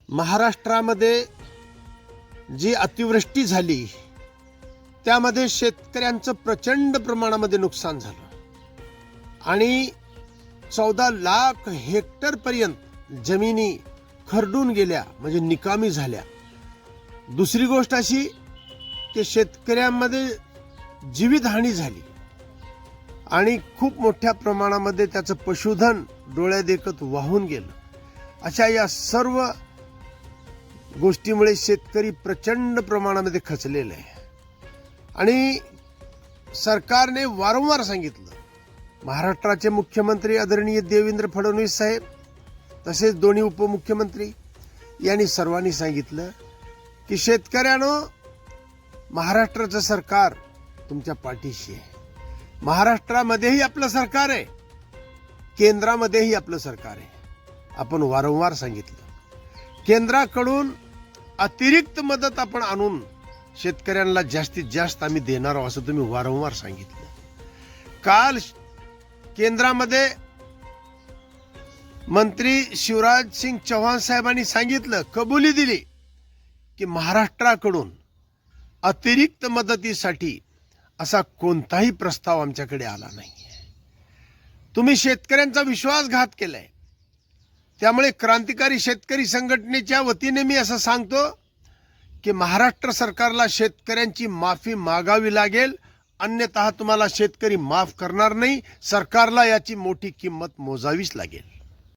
महाराष्ट्रामध्ये जी अतिवृष्टी झाली त्यामध्ये शेतकऱ्यांचं प्रचंड प्रमाणामध्ये नुकसान झालं आणि 14 लाख हेक्टर पर्यंत जमिनी खरडून गेल्या, म्हणजे निकामी झाल्या. दुसरी गोष्ट अशी की शेतकऱ्यांमध्ये जीवितहानी झाली आणि खूप मोठ्या प्रमाणामध्ये त्याचं पशुधन डोळ्यादेखत वाहून गेलं. अशा या सर्व गोष्टीमुळे शेतकरी प्रचंड प्रमाणामध्ये खचलेला आहे आणि सरकारने वारंवार सांगितलं, महाराष्ट्राचे मुख्यमंत्री आदरणीय देवेंद्र फडणवीस साहेब तसेच दोन्ही उपमुख्यमंत्री यांनी सर्वांनी सांगितलं की शेतकऱ्यांनो, महाराष्ट्राचं सरकार तुमच्या पाठीशी आहे. महाराष्ट्रामध्येही आपलं सरकार आहे, केंद्रामध्येही आपलं सरकार आहे. आपण वारंवार सांगितलं, केंद्राकडून अतिरिक्त मदत आपण आणून शेतकऱ्यांना जास्तीत जास्त आम्ही देणार आहोत असं तुम्ही वारंवार सांगितलं. काल केंद्रामध्ये मंत्री शिवराज सिंग चौहान साहेबांनी सांगितलं, कबुली दिली की महाराष्ट्राकडून अतिरिक्त मदतीसाठी असा कोणताही प्रस्ताव आमच्याकडे आला नाही. तुम्ही शेतकऱ्यांचा विश्वासघात केलाय. त्यामुळे क्रांतिकारी शेतकरी संघटनेच्या वतीने मी असं सांगतो की महाराष्ट्र सरकारला शेतकऱ्यांची माफी मागावी लागेल, अन्यथा तुम्हाला शेतकरी माफ करणार नाही. सरकारला याची मोठी किंमत मोजावीच लागेल.